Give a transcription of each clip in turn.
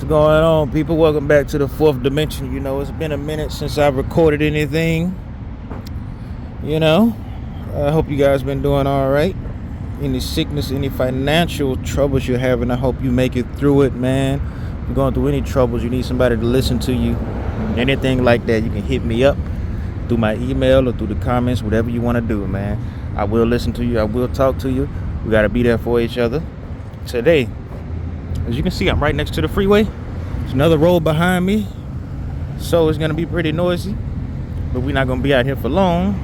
going on, people? Welcome back to the fourth dimension. You know, it's been a minute since I've recorded anything. You know, I hope you guys been doing all right. Any sickness, any financial troubles you're having, I hope you make it through it, man. If you're going through any troubles, you need somebody to listen to you, anything like that, you can hit me up through my email or through the comments, whatever you want to do, man. I will listen to you. I will talk to you. We got to be there for each other. Today, as you can see, I'm right next to the freeway. There's another road behind me, so it's going to be pretty noisy, but we're not going to be out here for long.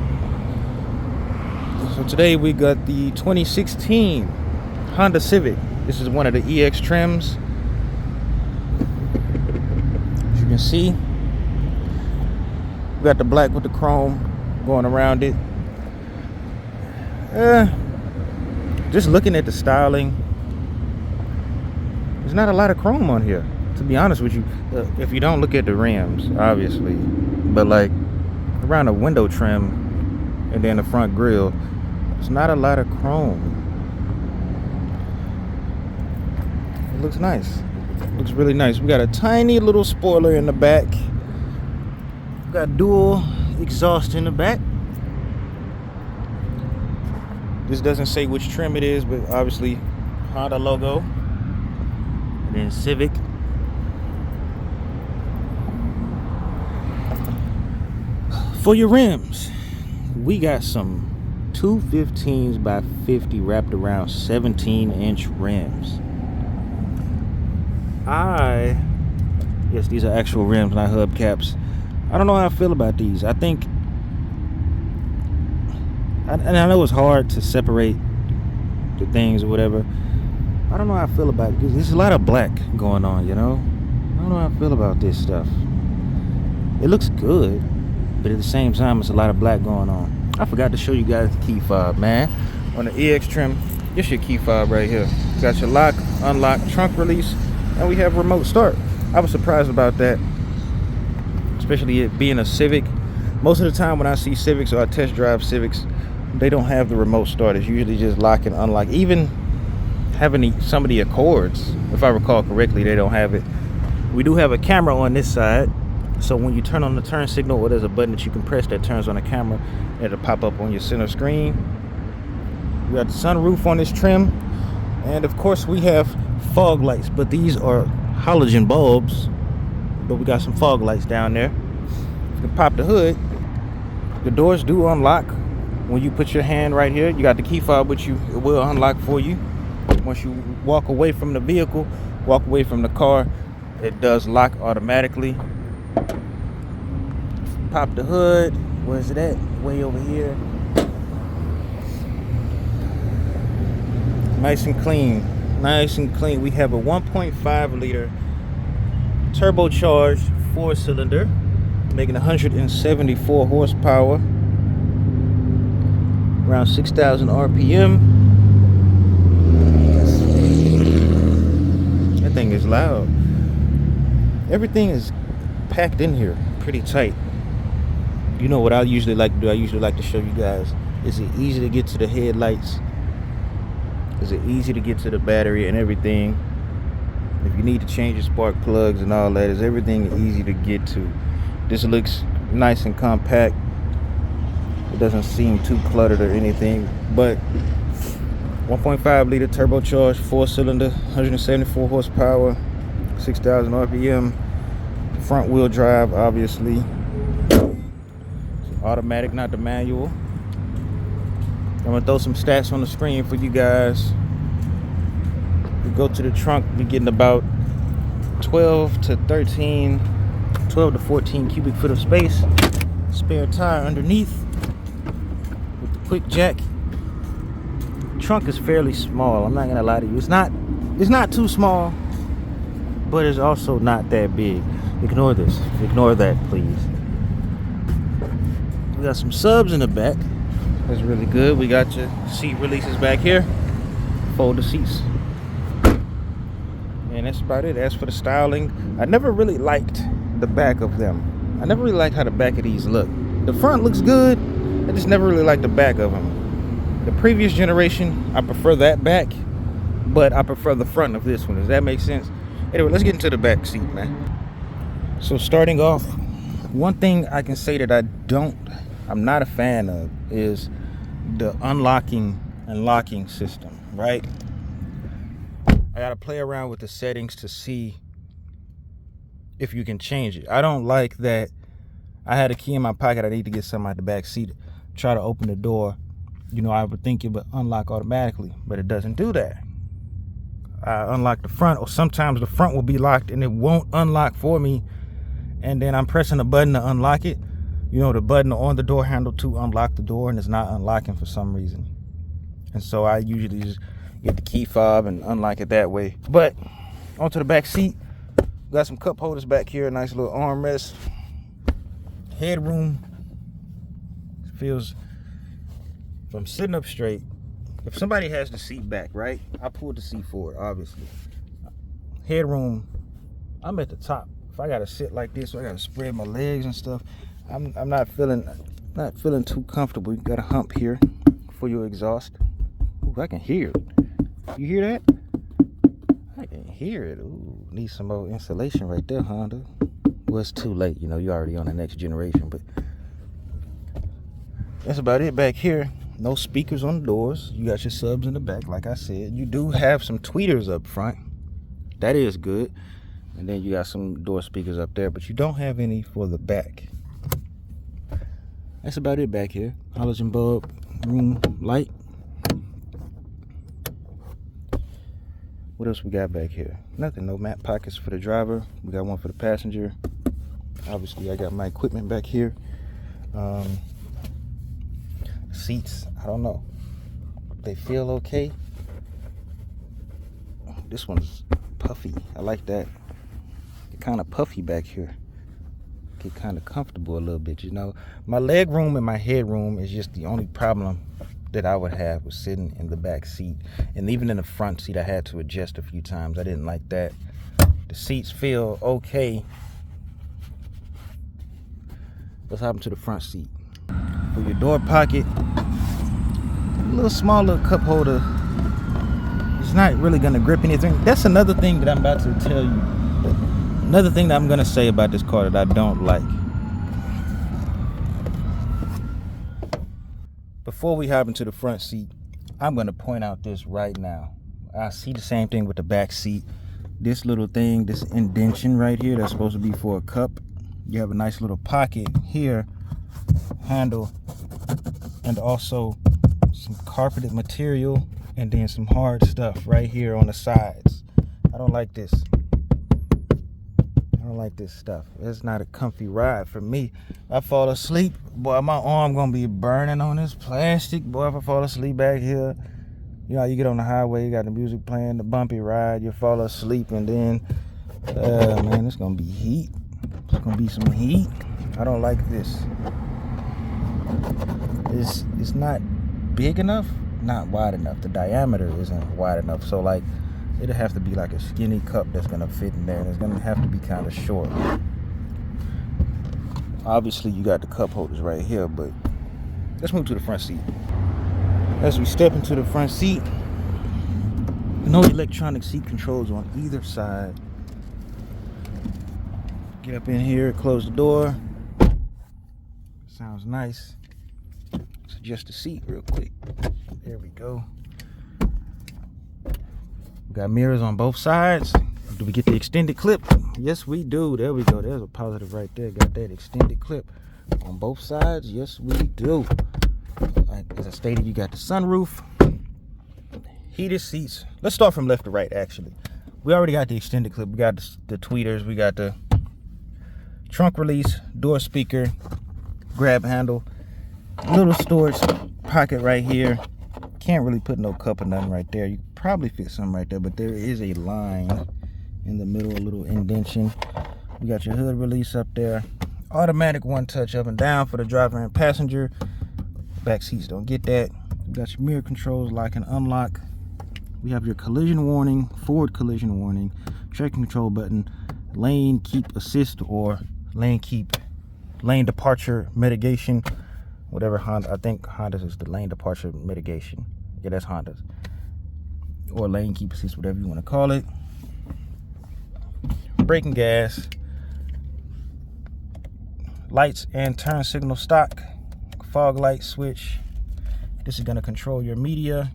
So today we got the 2016 Honda Civic. This is one of the EX trims. As you can see, we got the black with the chrome going around it. Just looking at the styling, there's not a lot of chrome on here, to be honest with you. If you don't look at the rims, obviously, but like around the window trim and then the front grille, there's not a lot of chrome. It looks nice. It looks really nice. We got a tiny little spoiler in the back. We got dual exhaust in the back. This doesn't say which trim it is, but obviously Honda logo. And then Civic. For your rims, we got some 215s by 50 wrapped around 17-inch rims. Yes, these are actual rims, not hubcaps. I don't know how I feel about these. I think, and I know it's hard to separate the things or whatever. I don't know how I feel about it. There's a lot of black going on, you know? I don't know how I feel about this stuff. It looks good, but at the same time, it's a lot of black going on. I forgot to show you guys the key fob, man. On the EX trim, this your key fob right here. You got your lock, unlock, trunk release, and we have remote start. I was surprised about that, especially it being a Civic. Most of the time when I see Civics or I test drive Civics, they don't have the remote start. It's usually just lock and unlock. Even having some of the Accords, if I recall correctly, they don't have it. We do have a camera on this side, so when you turn on the turn signal, or there's a button that you can press that turns on the camera, it'll pop up on your center screen. We got the sunroof on this trim, and of course we have fog lights, but these are halogen bulbs, but we got some fog lights down there. You can pop the hood. The doors do unlock when you put your hand right here. You got the key fob with you. It will unlock for you. Once you walk away from the vehicle, walk away from the car, it does lock automatically. Pop the hood. Where's it at? Way over here. Nice and clean. Nice and clean. We have a 1.5 liter turbocharged 4-cylinder, making 174 horsepower, around 6,000 RPM. That thing is loud. Everything is packed in here pretty tight. You know what I usually like to do? I usually like to show you guys, is it easy to get to the headlights? Is it easy to get to the battery and everything? If you need to change your spark plugs and all that, is everything easy to get to? This looks nice and compact. It doesn't seem too cluttered or anything, but 1.5 liter turbocharged 4-cylinder, 174 horsepower, 6,000 RPM, front wheel drive, obviously. Automatic, not the manual. I'm gonna throw some stats on the screen for you guys. We go to the trunk, we're getting about 12 to 14 cubic foot of space. Spare tire underneath with the quick jack. Trunk is fairly small, I'm not gonna lie to you. It's not too small, but it's also not that big. Ignore this, ignore that, please. We got some subs in the back. That's really good. We got your seat releases back here. Fold the seats. And that's about it. As for the styling, I never really liked the back of them. I never really liked how the back of these look. The front looks good. I just never really liked the back of them. The previous generation, I prefer that back, but I prefer the front of this one. Does that make sense? Anyway, let's get into the back seat, man. So starting off, one thing I can say that I'm not a fan of is the unlocking and locking system, right? I gotta play around with the settings to see if you can change it. I don't like that I had a key in my pocket, I need to get something out the back seat, try to open the door. You know, I would think it would unlock automatically, but it doesn't do that. I unlock the front, or sometimes the front will be locked and it won't unlock for me, and then I'm pressing a button to unlock it, you know, the button on the door handle to unlock the door, and it's not unlocking for some reason. And so I usually just get the key fob and unlock it that way. But onto the back seat, got some cup holders back here, a nice little armrest, headroom. Feels, if I'm sitting up straight, if somebody has the seat back, right, I pulled the seat forward, obviously. Headroom, I'm at the top. If I gotta sit like this, or I gotta spread my legs and stuff, I'm not feeling too comfortable. You got a hump here for your exhaust. Ooh, I can hear it. You hear that? I can hear it. Ooh, need some more insulation right there, Honda. Well, it's too late, you know, you're already on the next generation, but that's about it back here. No speakers on the doors. You got your subs in the back, like I said. You do have some tweeters up front. That is good. And then you got some door speakers up there, but you don't have any for the back. That's about it back here. Halogen bulb, room light. What else we got back here? Nothing. No map pockets for the driver. We got one for the passenger. Obviously, I got my equipment back here. Seats, I don't know. They feel okay. This one's puffy. I like that. Get kind of puffy back here. Get kind of comfortable a little bit, you know. My leg room and my head room is just the only problem that I would have with sitting in the back seat. And even in the front seat, I had to adjust a few times. I didn't like that. The seats feel okay. Let's hop into the front seat. For your door pocket, a little small little cup holder. It's not really gonna grip anything. That's another thing that I'm about to tell you. Another thing that I'm gonna say about this car that I don't like. Before we hop into the front seat, I'm gonna point out this right now. I see the same thing with the back seat. This little thing, this indentation right here, that's supposed to be for a cup. You have a nice little pocket here, handle, and also some carpeted material, and then some hard stuff right here on the sides. I don't like this. I don't like this stuff. It's not a comfy ride for me. I fall asleep, boy, my arm gonna be burning on this plastic. Boy, if I fall asleep back here, you know, you get on the highway, you got the music playing, the bumpy ride, you fall asleep, and then, man, it's gonna be heat. It's gonna be some heat. I don't like this. It's not big enough, not wide enough. The diameter isn't wide enough. So like, it'll have to be like a skinny cup that's gonna fit in there, and it's gonna have to be kind of short. Obviously, you got the cup holders right here, but let's move to the front seat. As we step into the front seat, no electronic seat controls on either side. Get up in here, close the door. Sounds nice. Let's adjust the seat real quick. There we go. We got mirrors on both sides. Do we get the extended clip? Yes, we do. There we go. There's a positive right there. Got that extended clip on both sides. Yes, we do. As I stated, you got the sunroof, heated seats. Let's start from left to right, actually. We already got the extended clip. We got the tweeters. We got the trunk release, door speaker, grab handle, little storage pocket right here. Can't really put no cup or nothing right there. You could probably fit something right there, but there is a line in the middle, a little indentation. We got your hood release up there. Automatic one touch up and down for the driver and passenger. Back seats don't get that. You got your mirror controls, lock and unlock. We have your collision warning, forward collision warning, traction control button, lane keep assist, or lane departure mitigation, whatever Honda. I think Honda's is the lane departure mitigation. Yeah, that's Honda's. Or lane keep assist, whatever you want to call it. braking gas, lights and turn signal stock, fog light switch. This is going to control your media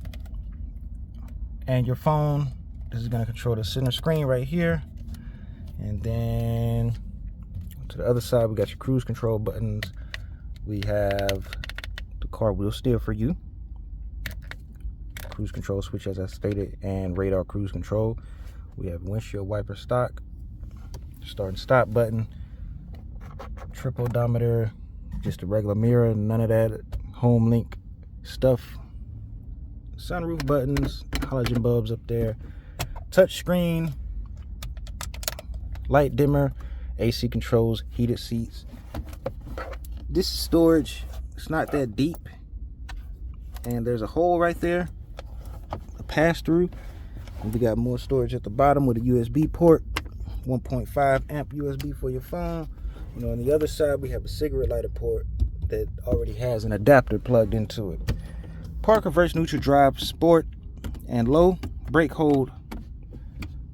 and your phone. This is going to control the center screen right here. And then to the other side, we got your cruise control buttons. We have the car wheel steer for you, cruise control switch as I stated, and radar cruise control. We have windshield wiper stock, start and stop button, trip odometer, just a regular mirror, none of that home link stuff. Sunroof buttons, halogen bulbs up there, touch screen, light dimmer, AC controls, heated seats. This is storage. It's not that deep, and there's a hole right there, a pass through. And we got more storage at the bottom with a USB port, 1.5 amp USB for your phone. You know, on the other side we have a cigarette lighter port that already has an adapter plugged into it. Park reverse neutral drive, sport and low, brake hold,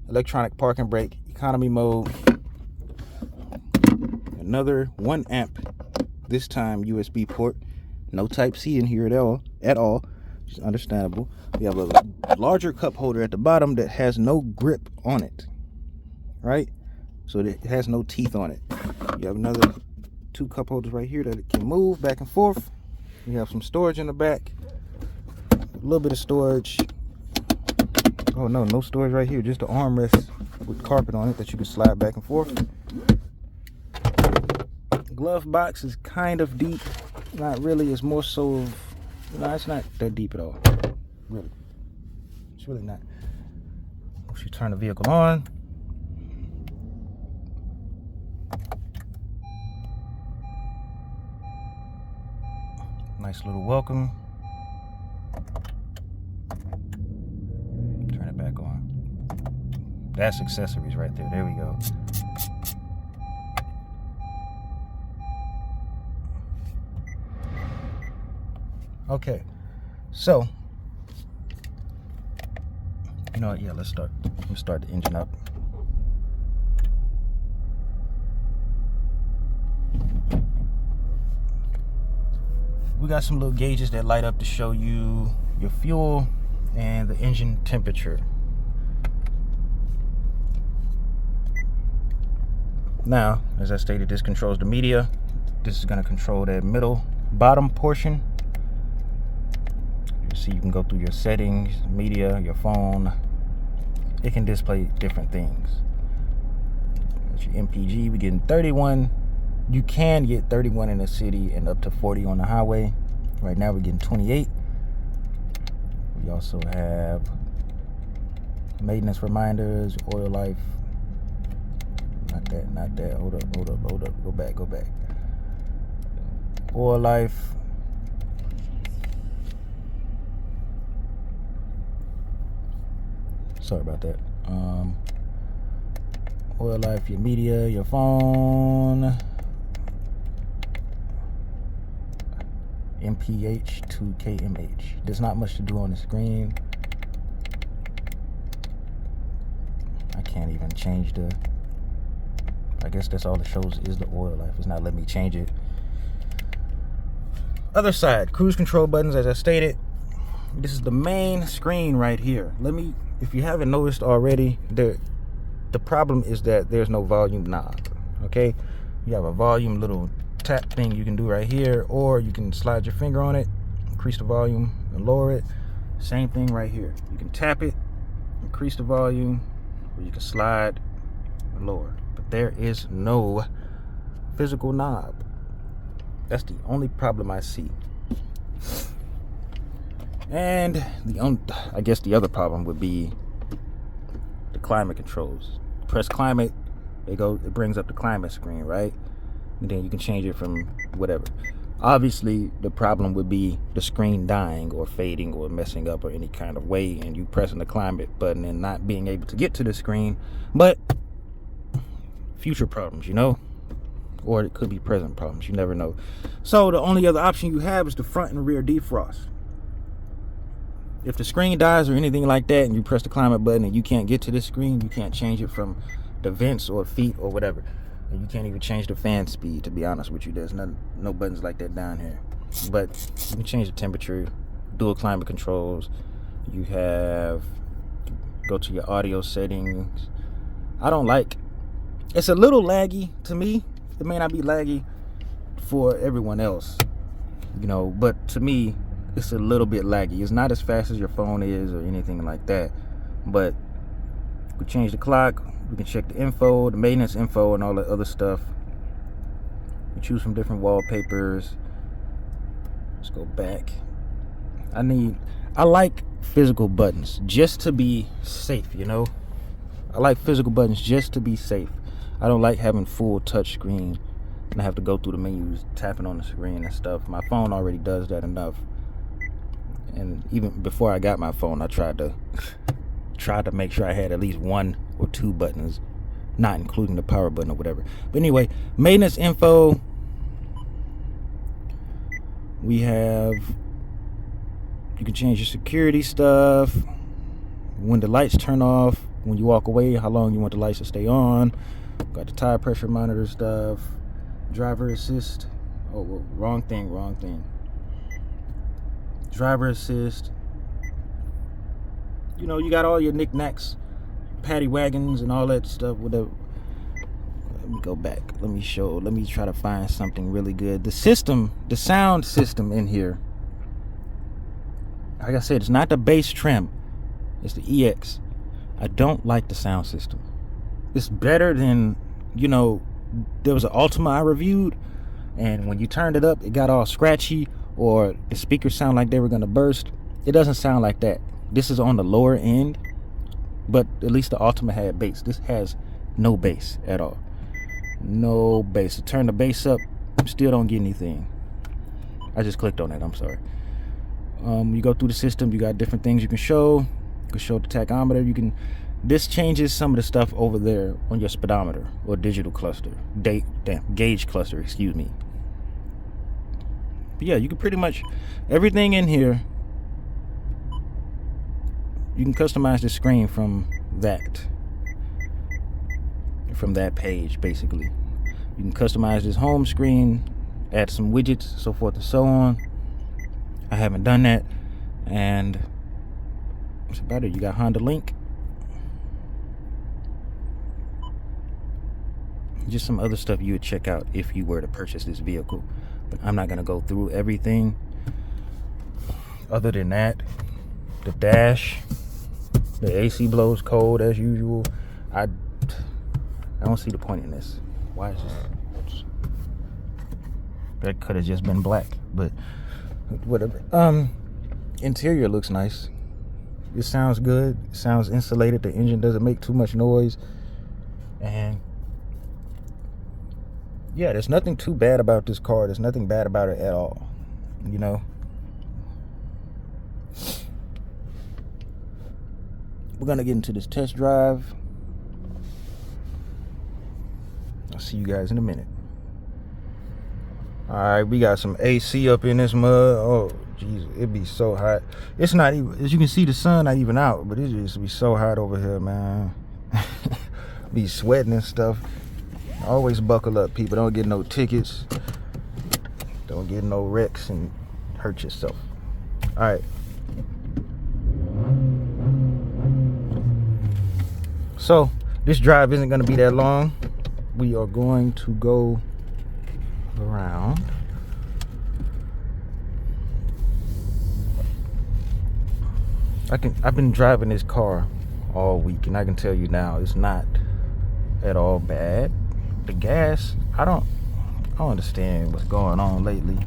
electronic parking brake, economy mode. Another 1 amp, this time USB port. No type C in here at all, which is understandable. We have a larger cup holder at the bottom that has no grip on it, right? So it has no teeth on it. You have another 2 cup holders right here that it can move back and forth. You have some storage in the back, a little bit of storage. Oh no, no storage right here, just the armrest with carpet on it that you can slide back and forth. Glove box is kind of deep, not really. It's more so of, no, it's not that deep at all, really. It's really not. Once you turn the vehicle on, nice little welcome. Turn it back on. That's accessories right there. There we go. Okay, so you know what? Yeah, let's start the engine up. We got some little gauges that light up to show you your fuel and the engine temperature. Now, as I stated, this controls the media. This is going to control that middle bottom portion. You see, you can go through your settings, media, your phone. It can display different things. That's your MPG. We're getting 31. You can get 31 in the city and up to 40 on the highway. Right now we're getting 28. We also have maintenance reminders, oil life. Not that. Hold up. Go back. Oil life. Sorry about that. Oil life, your media, your phone. MPH to KMH. There's not much to do on the screen. I can't even change the, I guess that's all it shows is the oil life. It's not letting me change it. Other side, cruise control buttons, as I stated. This is the main screen right here. If you haven't noticed already, the problem is that there's no volume knob. Okay, you have a volume little tap thing you can do right here, or you can slide your finger on it, increase the volume and lower it. Same thing right here. You can tap it, increase the volume, or you can slide and lower. But there is no physical knob. That's the only problem I see. And I guess the other problem would be the climate controls. Press climate, it brings up the climate screen, right? And then you can change it from whatever. Obviously, the problem would be the screen dying or fading or messing up or any kind of way, and you pressing the climate button and not being able to get to the screen. But future problems, you know? Or it could be present problems, you never know. So the only other option you have is the front and rear defrost. If the screen dies or anything like that and you press the climate button and you can't get to this screen, you can't change it from the vents or feet or whatever. And you can't even change the fan speed, to be honest with you. There's no buttons like that down here. But you can change the temperature, dual climate controls. You have, go to your audio settings. I don't like, it's a little laggy to me. It may not be laggy for everyone else, you know, but to me, it's a little bit laggy. It's not as fast as your phone is or anything like that. But we change the clock. We can check the info, the maintenance info, and all the other stuff. We choose from different wallpapers. Let's go back. I like physical buttons just to be safe, you know. I like physical buttons just to be safe. I don't like having full touch screen and I have to go through the menus, tapping on the screen and stuff. My phone already does that enough. And even before I got my phone, I tried to make sure I had at least 1 or 2 buttons, not including the power button or whatever. But anyway, maintenance info. We have, you can change your security stuff, when the lights turn off, when you walk away, how long you want the lights to stay on. Got the tire pressure monitor stuff, driver assist. Oh, well, wrong thing. Driver assist. You know, you got all your knickknacks, paddy wagons and all that stuff. Whatever. Let me go back. Let me try to find something really good. The sound system in here. Like I said, it's not the bass trim. It's the EX. I don't like the sound system. It's better than, you know, there was an Ultima I reviewed, and when you turned it up, it got all scratchy, or the speakers sound like they were gonna burst. It doesn't sound like that. This is on the lower end, but at least the Ultima had bass. This has no bass at all. No bass. To turn the bass up, still don't get anything. I just clicked on that, I'm sorry. You go through the system, you got different things you can show. You can show the tachometer. This changes some of the stuff over there on your speedometer or digital cluster, gauge cluster, excuse me. But yeah, you can pretty much, everything in here, you can customize the screen from that page, basically. You can customize this home screen, add some widgets, so forth and so on. I haven't done that, and that's about it. You got Honda Link, just some other stuff you would check out if you were to purchase this vehicle, but I'm not going to go through everything. Other than that, the dash, the AC blows cold as usual. I don't see the point in this. Why is this? That could have just been black, but whatever. Interior looks nice. It sounds good. It sounds insulated. The engine doesn't make too much noise, and yeah, there's nothing too bad about this car. There's nothing bad about it at all, you know. We're gonna get into this test drive. I'll see you guys in a minute. All right, we got some AC up in this mud. Oh, jeez, it'd be so hot. It's not even, as you can see, the sun not even out, but it just be so hot over here, man. Be sweating and stuff. Always buckle up, people. Don't get no tickets. Don't get no wrecks and hurt yourself. All right. So this drive isn't going to be that long. We are going to go around. I've been driving this car all week, and I can tell you now, it's not at all bad. The gas, I don't understand what's going on lately.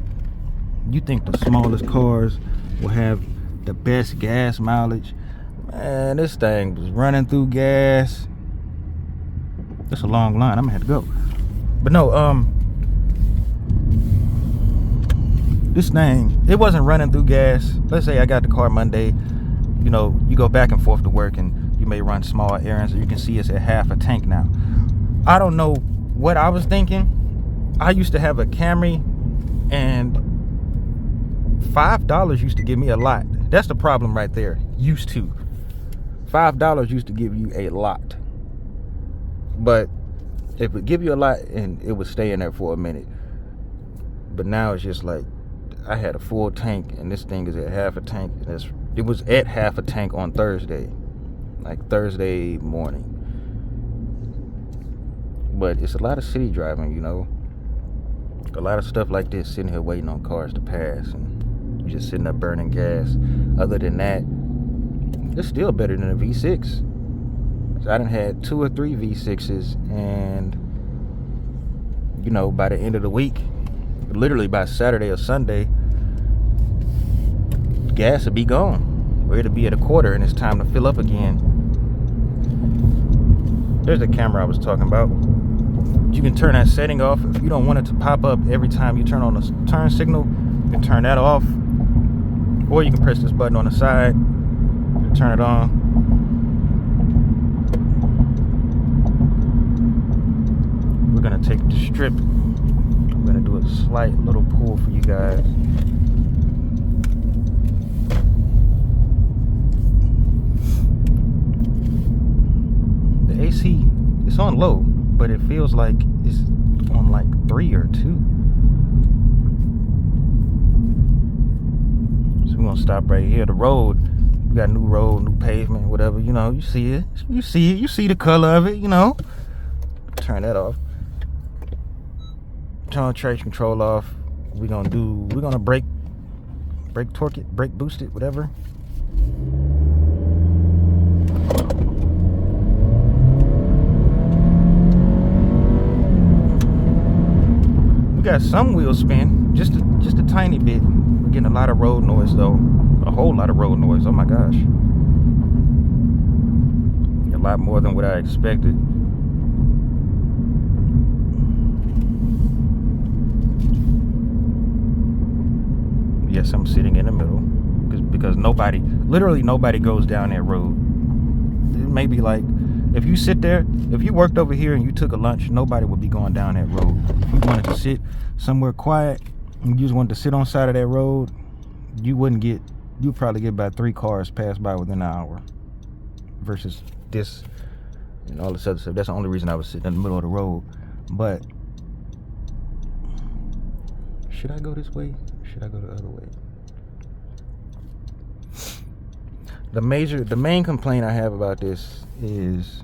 You think the smallest cars will have the best gas mileage? Man, this thing was running through gas. That's a long line. I'm gonna have to go. But no, this thing, it wasn't running through gas. Let's say I got the car Monday. You know, you go back and forth to work, and you may run small errands. You can see it's at half a tank now. I don't know what I was thinking. I used to have a Camry, and $5 used to give me a lot. That's the problem right there. Used to. $5 used to give you a lot. But it would give you a lot, and it would stay in there for a minute. But now it's just like, I had a full tank, and this thing is at half a tank. And it was at half a tank on Thursday, like Thursday morning. But it's a lot of city driving, you know. A lot of stuff like this, sitting here waiting on cars to pass, and you just sitting there burning gas. Other than that, it's still better than a V6. I done had 2 or 3 V6s, and you know, by the end of the week, literally by Saturday or Sunday, gas will be gone, or it'll be at a quarter, and it's time to fill up again. There's the camera I was talking about. You can turn that setting off. If you don't want it to pop up every time you turn on the turn signal, you can turn that off, or you can press this button on the side to turn it on. We're gonna take the strip. I'm gonna do a slight little pull for you guys. The AC, it's on low, but it feels like it's on like 3 or 2. So we're gonna stop right here. The road, we got new road, new pavement, whatever, you know, you see it, you see the color of it, you know. Turn that off. Turn traction control off. We're gonna brake torque it, brake boost it, whatever. We got some wheel spin, just a tiny bit. We're getting a lot of road noise though, a whole lot of road noise. Oh my gosh, a lot more than what I expected. Yes, I'm sitting in the middle because literally nobody goes down that road. It may be like, if you sit there, if you worked over here and you took a lunch, nobody would be going down that road. If you wanted to sit somewhere quiet and you just wanted to sit on the side of that road, you'd probably get about 3 cars pass by within an hour. Versus this and all this other stuff. That's the only reason I was sitting in the middle of the road. But should I go this way? Should I go the other way? The main complaint I have about this is,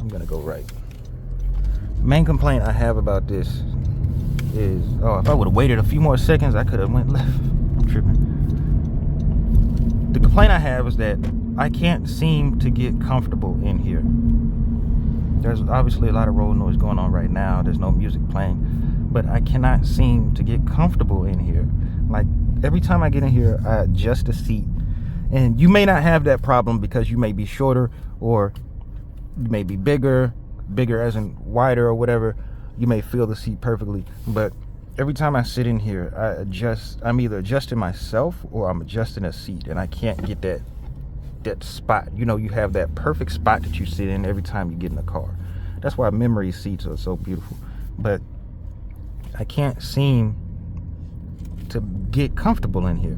I'm gonna go right. The main complaint I have about this is, if I would have waited a few more seconds, I could have went left. I'm tripping. The complaint I have is that I can't seem to get comfortable in here. There's obviously a lot of road noise going on right now. There's no music playing, but I cannot seem to get comfortable in here. Like, every time I get in here, I adjust the seat. And you may not have that problem because you may be shorter, or you may be bigger as in wider or whatever. You may feel the seat perfectly. But every time I sit in here, I'm either adjusting myself or I'm adjusting a seat, and I can't get that spot. You know, you have that perfect spot that you sit in every time you get in a car. That's why memory seats are so beautiful. But I can't seem to get comfortable in here.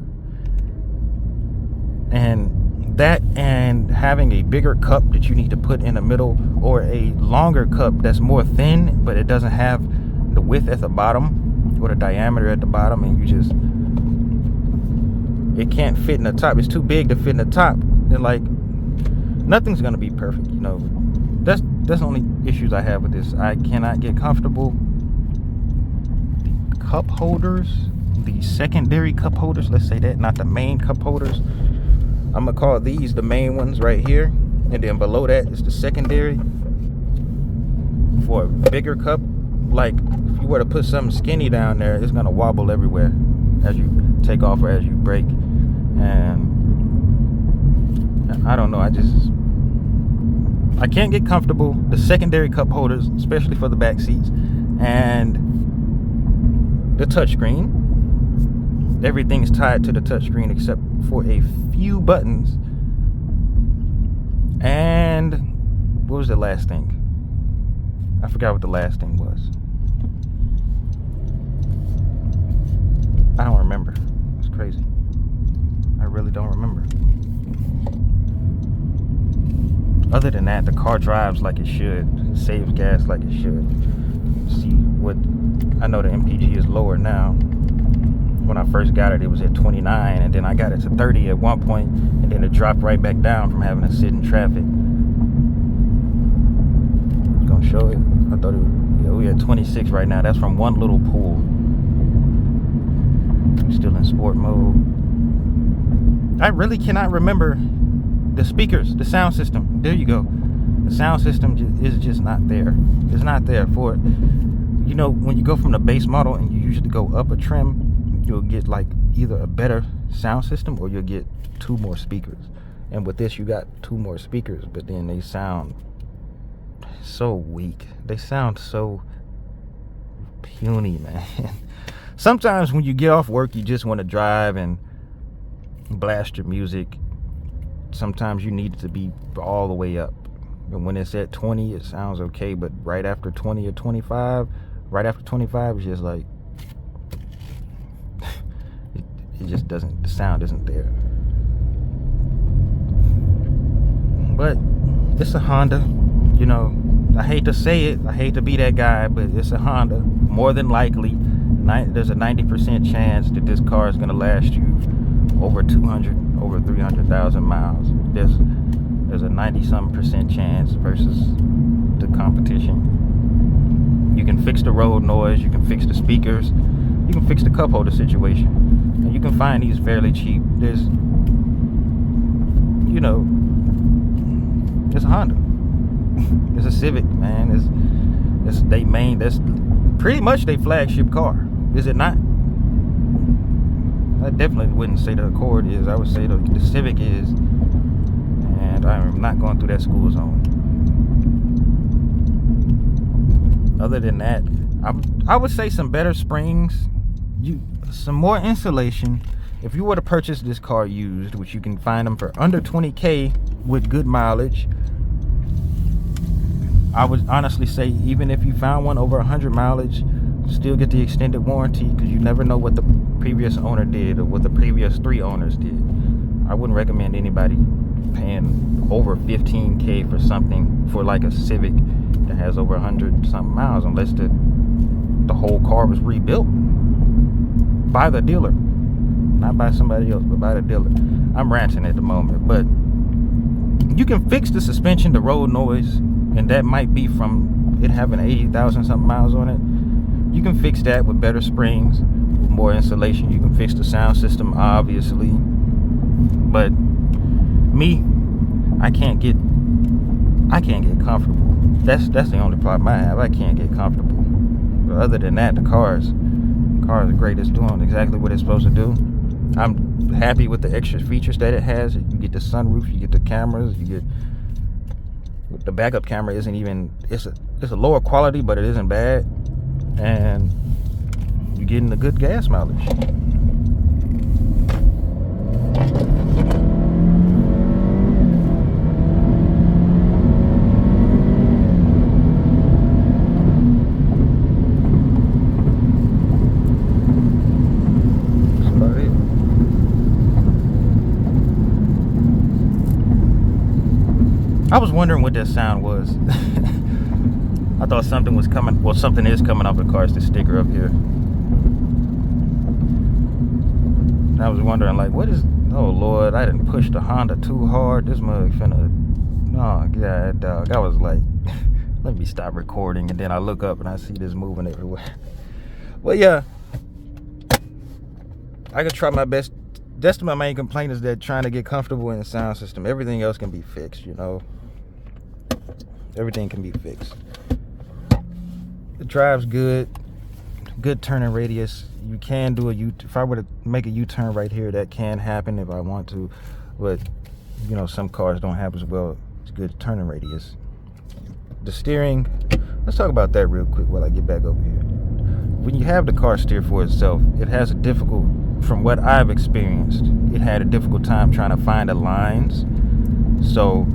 And having a bigger cup that you need to put in the middle, or a longer cup that's more thin, but it doesn't have the width at the bottom or the diameter at the bottom, and it can't fit in the top. It's too big to fit in the top. Then, like, nothing's gonna be perfect, you know. That's the only issues I have with this. I cannot get comfortable. Cup holders, the secondary cup holders, let's say that, not the main cup holders. I'm gonna call these the main ones right here, and then below that is the secondary for a bigger cup. Like, if you were to put something skinny down there, it's gonna wobble everywhere as you take off or as you brake. And I don't know, I can't get comfortable. The secondary cup holders, especially for the back seats, and the touchscreen. Everything's tied to the touchscreen except for a few buttons. And what was the last thing? I forgot what the last thing was. I don't remember. It's crazy. I really don't remember. Other than that, the car drives like it should. It saves gas like it should. See what, I know the MPG is lower now. When I first got it, it was at 29, and then I got it to 30 at one point, and then it dropped right back down from having to sit in traffic. You gonna show it? I thought it was, yeah, we at 26 right now. That's from one little pool. I'm still in sport mode. I really cannot remember the speakers, the sound system. There you go. The sound system is just not there. It's not there for it. You know, when you go from the base model and you usually go up a trim, you'll get like either a better sound system or you'll get 2 more speakers. And with this, you got 2 more speakers, but then they sound so weak. They sound so puny, man. Sometimes when you get off work, you just want to drive and blast your music. Sometimes you need it to be all the way up. And when it's at 20, it sounds okay, but right after 20 or 25, right after 25, it's just like it just doesn't, the sound isn't there. But it's a Honda, you know. I hate to say it, I hate to be that guy, but it's a Honda. More than likely, there's a 90% chance that this car is going to last you over 300,000 miles. There's a 90-something% chance versus the competition. You can fix the road noise, you can fix the speakers, you can fix the cup holder situation, and you can find these fairly cheap. There's, you know, it's a Honda. It's a Civic, man. That's pretty much their flagship car. Is it not? I definitely wouldn't say the Accord is. I would say the Civic is. And I'm not going through that school zone. Other than that, I would say some better springs, some more insulation. If you were to purchase this car used, which you can find them for under 20K with good mileage, I would honestly say even if you found one over 100 mileage, still get the extended warranty, because you never know what the previous owner did or what the previous 3 owners did. I wouldn't recommend anybody paying over 15K for something, for like a Civic that has over 100 something miles, unless the whole car was rebuilt by the dealer, not by somebody else, but by the dealer. I'm ranting at the moment, but you can fix the suspension, the road noise, and that might be from it having 80,000 something miles on it. You can fix that with better springs, with more insulation. You can fix the sound system, obviously. But me, I can't get comfortable. That's the only problem I have. I can't get comfortable. But other than that, the car is great. It's doing exactly what it's supposed to do. I'm happy with the extra features that it has. You get the sunroof, you get the cameras, you get the backup camera. Isn't even, it's a lower quality, but it isn't bad. And you're getting a good gas mileage. That's about it. I was wondering what that sound was. I thought something was coming. Well, something is coming off the car. It's the sticker up here. And I was wondering, like, what is... Oh, Lord, I didn't push the Honda too hard. This mug finna... Oh, God, dog. I was like, let me stop recording. And then I look up and I see this moving everywhere. Well, yeah. I could try my best. That's my main complaint, is that trying to get comfortable in the sound system. Everything else can be fixed, you know. Everything can be fixed. It drives good turning radius. You can do if I were to make a U-turn right here, that can happen if I want to, but you know, some cars don't have as well. It's good turning radius. The steering, let's talk about that real quick while I get back over here. When you have the car steer for itself, it has a difficult, from what I've experienced, it had a difficult time trying to find the lines. So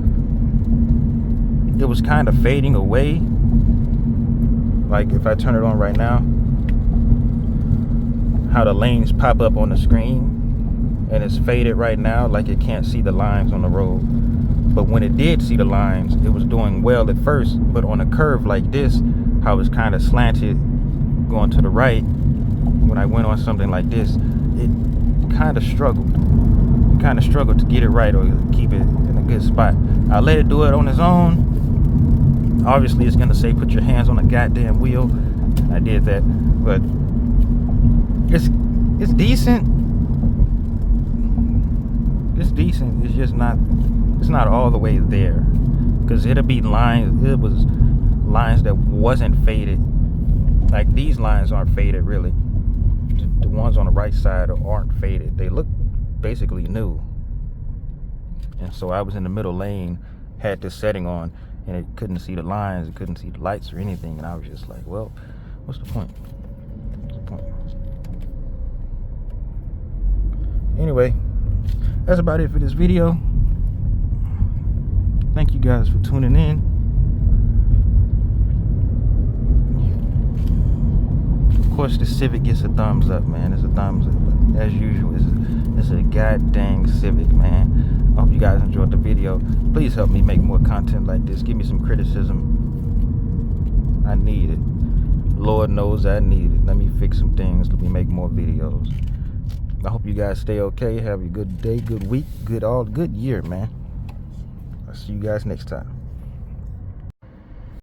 it was kind of fading away. Like if I turn it on right now, how the lanes pop up on the screen, and it's faded right now, like it can't see the lines on the road. But when it did see the lines, it was doing well at first. But on a curve like this, how it's kind of slanted going to the right, when I went on something like this, it kind of struggled. It kind of struggled to get it right or keep it in a good spot. I let it do it on its own. Obviously, it's going to say put your hands on the goddamn wheel. I did that. But it's decent. It's decent. It's just not, it's not all the way there. Because it'll be lines, it was lines that wasn't faded. Like these lines aren't faded really. The ones on the right side aren't faded. They look basically new. And so I was in the middle lane, had this setting on, and it couldn't see the lines, it couldn't see the lights or anything. And I was just like, well, what's the point? What's the point? Anyway, that's about it for this video. Thank you guys for tuning in. Of course, the Civic gets a thumbs up, man. It's a thumbs up. But as usual, it's a goddamn Civic, man. I hope you guys enjoyed the video. Please help me make more content like this. Give me some criticism. I need it. Lord knows I need it. Let me fix some things. Let me make more videos. I hope you guys stay okay. Have a good day, good week, good year, man. I'll see you guys next time.